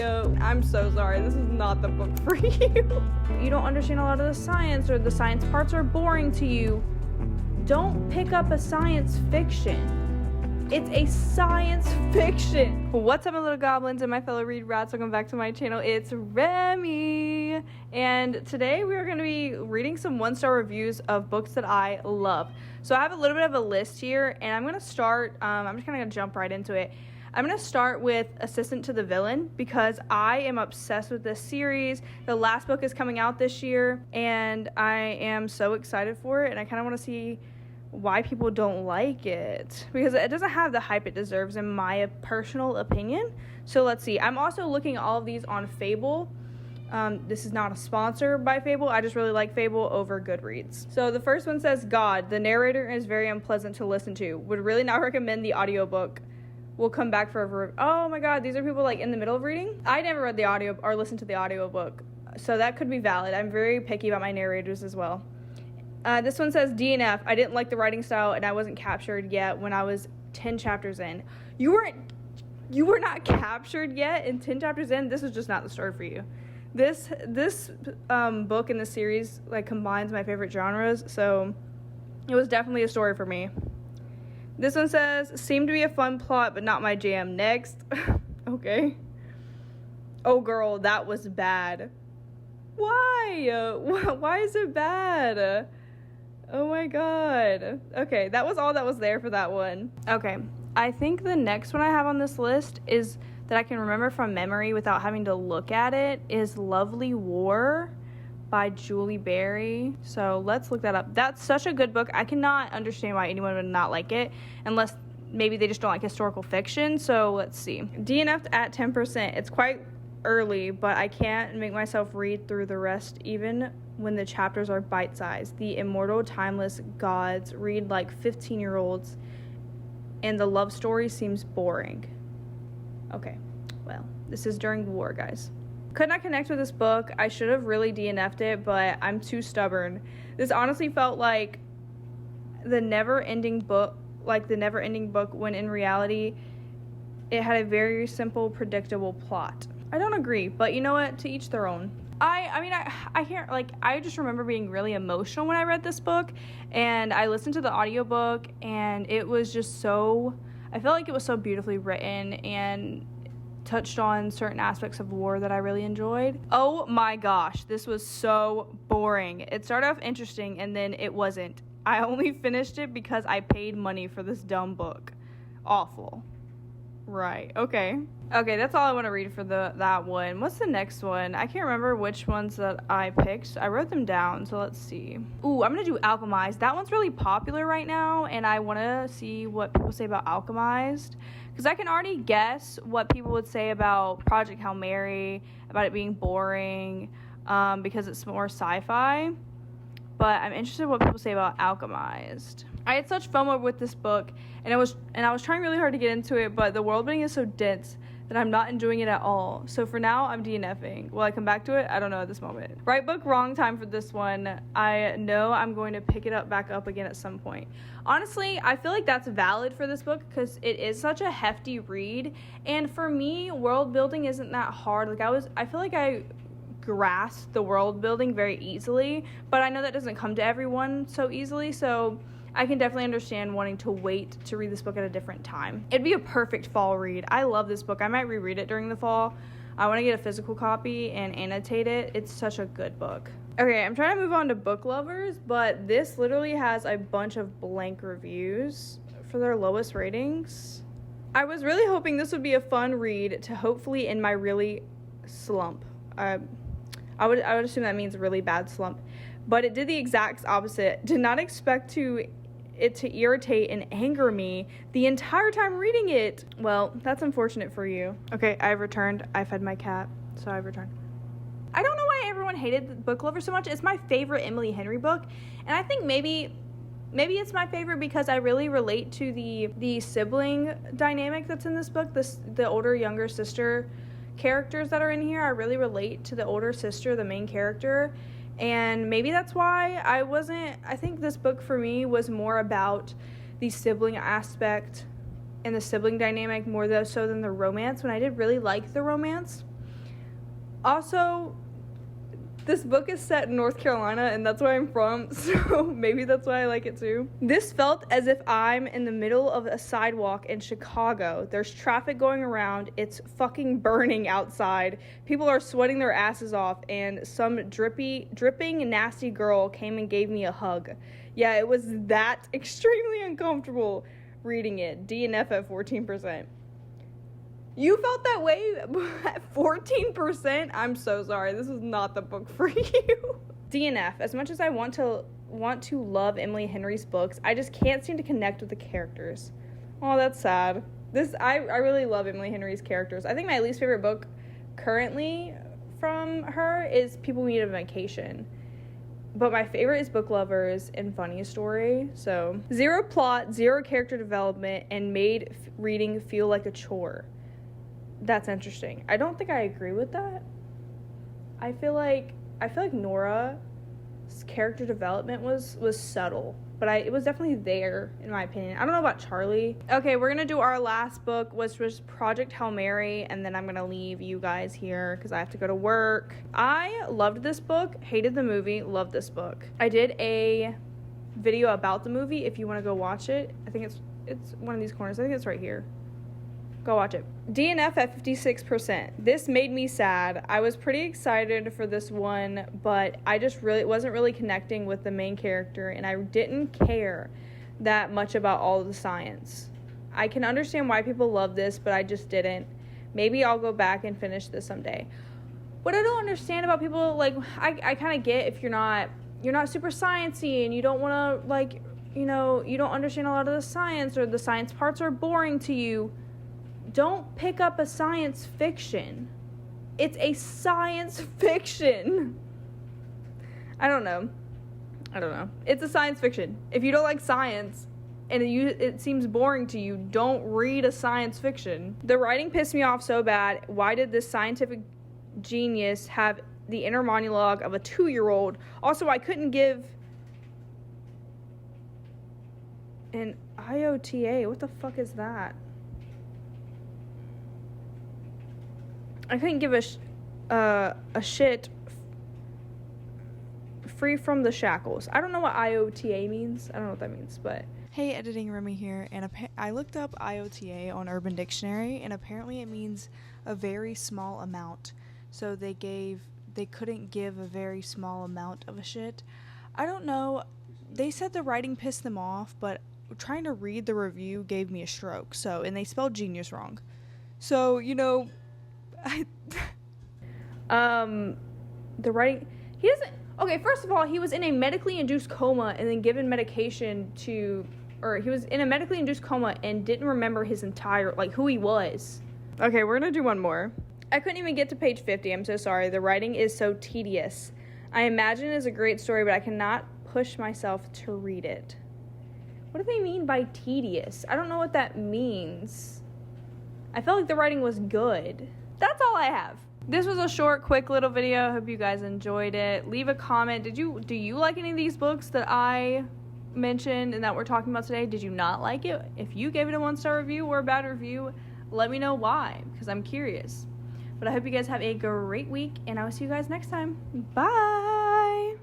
I'm so sorry. This is not the book for you. You don't understand a lot of the science, or the science parts are boring to you. Don't pick up a science fiction. It's a science fiction. What's up, my little goblins and my fellow read rats? Welcome back to my channel. It's Remy. And today we are going to be reading some one-star reviews of books that I love. So I have a little bit of a list here, and I'm going to start, I'm just going to jump right into it. I'm going to start with Assistant to the Villain because I am obsessed with this series. The last book is coming out this year, and I am so excited for it, and I kind of want to see why people don't like it, because it doesn't have the hype it deserves in my personal opinion. So let's see. I'm also looking at all of these on Fable. This is not a sponsor by Fable. I just really like Fable over Goodreads. So the first one says, God, the narrator is very unpleasant to listen to. Would really not recommend the audiobook. We'll come back for oh my god, these are people like in the middle of reading. I never read the audio or listened to the audiobook, so that could be valid. I'm very picky about my narrators as well. This one says DNF. I didn't like the writing style, and I wasn't captured yet when I was 10 chapters in. You were not captured yet in 10 chapters in? This is just not the story for you. This book in the series like combines my favorite genres, so it was definitely a story for me. This one says, seemed to be a fun plot, but not my jam. Next. Okay. Oh girl, that was bad. Why? Why is it bad? Oh my god. Okay, that was all that was there for that one. Okay, I think the next one I have on this list is that I can remember from memory without having to look at it is Lovely War by Julie Berry. So let's look that up. That's such a good book. I cannot understand why anyone would not like it unless maybe they just don't like historical fiction. So let's see. DNF'd at 10%. It's quite early, but I can't make myself read through the rest even when the chapters are bite-sized. The immortal, timeless gods read like 15-year-olds, and the love story seems boring. Okay, well, this is during the war, guys. Could not connect with this book. I should have really DNF'd it, but I'm too stubborn. This honestly felt like the never-ending book, when in reality, it had a very simple, predictable plot. I don't agree, but you know what? To each their own. I can't, I just remember being really emotional when I read this book, and I listened to the audiobook, and it was just so, I felt like it was so beautifully written and touched on certain aspects of war that I really enjoyed. Oh my gosh, this was so boring. It started off interesting, and then it wasn't. I only finished it because I paid money for this dumb book. Awful. Right, okay, that's all I want to read for that one. What's the next one? I can't remember which ones that I picked. I wrote them down, so let's see. Ooh, I'm gonna do Alchemized. That one's really popular right now, and I want to see what people say about Alchemized, because I can already guess what people would say about Project Hail Mary, about it being boring, because it's more sci-fi. But I'm interested in what people say about Alchemized. I had such FOMO with this book, and I was trying really hard to get into it, but the world building is so dense that I'm not enjoying it at all. So for now, I'm DNFing. Will I come back to it? I don't know at this moment. Right book, wrong time for this one. I know I'm going to pick it back up again at some point. Honestly, I feel like that's valid for this book because it is such a hefty read, and for me, world building isn't that hard. I feel like I grasp the world building very easily, but I know that doesn't come to everyone so easily, so I can definitely understand wanting to wait to read this book at a different time. It'd be a perfect fall read. I love this book. I might reread it during the fall. I want to get a physical copy and annotate it. It's such a good book. Okay, I'm trying to move on to Book Lovers, but this literally has a bunch of blank reviews for their lowest ratings. I was really hoping this would be a fun read to hopefully end my really slump. I would assume that means a really bad slump, but it did the exact opposite. Did not expect it to irritate and anger me the entire time reading it. Well, that's unfortunate for you. Okay, I've returned. I fed my cat, so I've returned. I don't know why everyone hated Book Lover so much. It's my favorite Emily Henry book, and I think maybe it's my favorite because I really relate to the sibling dynamic that's in this book. The older, younger sister characters that are in here. I really relate to the older sister, the main character, and maybe that's why I think this book for me was more about the sibling aspect and the sibling dynamic more so than the romance, when I did really like the romance. Also, this book is set in North Carolina, and that's where I'm from, so maybe that's why I like it too. This felt as if I'm in the middle of a sidewalk in Chicago. There's traffic going around. It's fucking burning outside. People are sweating their asses off, and some dripping, nasty girl came and gave me a hug. Yeah, it was that extremely uncomfortable reading it. DNF at 14%. You felt that way at 14%? I'm so sorry. This is not the book for you. DNF. As much as I want to love Emily Henry's books, I just can't seem to connect with the characters. Oh, that's sad. I really love Emily Henry's characters. I think my least favorite book currently from her is People We Need a Vacation. But my favorite is Book Lovers and Funniest Story. So, zero plot, zero character development, and made reading feel like a chore. That's interesting. I don't think I agree with that. I feel like Nora's character development was subtle, but it was definitely there in my opinion. I don't know about Charlie. Okay, we're gonna do our last book, which was Project Hail Mary, and then I'm gonna leave you guys here because I have to go to work. I loved this book, hated the movie, loved this book. I did a video about the movie if you want to go watch it. I think it's one of these corners. I think it's right here. Go watch it. DNF at 56%. This made me sad. I was pretty excited for this one, but I just wasn't really connecting with the main character, and I didn't care that much about all of the science. I can understand why people love this, but I just didn't. Maybe I'll go back and finish this someday. What I don't understand about people, like, I kind of get if you're not super sciencey and you don't want to, like, you don't understand a lot of the science, or the science parts are boring to you. Don't pick up a science fiction. It's a science fiction. I don't know. It's a science fiction. If you don't like science and it seems boring to you, don't read a science fiction. The writing pissed me off so bad. Why did this scientific genius have the inner monologue of a 2-year-old? Also, I couldn't give an IOTA. What the fuck is that? I couldn't give a shit free from the shackles. I don't know what IOTA means. I don't know what that means, but... Hey, Editing Remy here, and I looked up IOTA on Urban Dictionary, and apparently it means a very small amount. So they couldn't give a very small amount of a shit. I don't know. They said the writing pissed them off, but trying to read the review gave me a stroke. So, and they spelled genius wrong. So, the writing, he doesn't, okay, first of all, he was in a medically induced coma and then given medication or he was in a medically induced coma and didn't remember his entire, like, who he was. Okay, we're gonna do one more. I couldn't even get to page 50, I'm so sorry. The writing is so tedious. I imagine it's a great story, but I cannot push myself to read it. What do they mean by tedious? I don't know what that means. I felt like the writing was good. That's all I have. This was a short, quick little video. I hope you guys enjoyed it. Leave a comment. Do you like any of these books that I mentioned and that we're talking about today? Did you not like it? If you gave it a 1-star review or a bad review, let me know why, because I'm curious. But I hope you guys have a great week, and I will see you guys next time. Bye!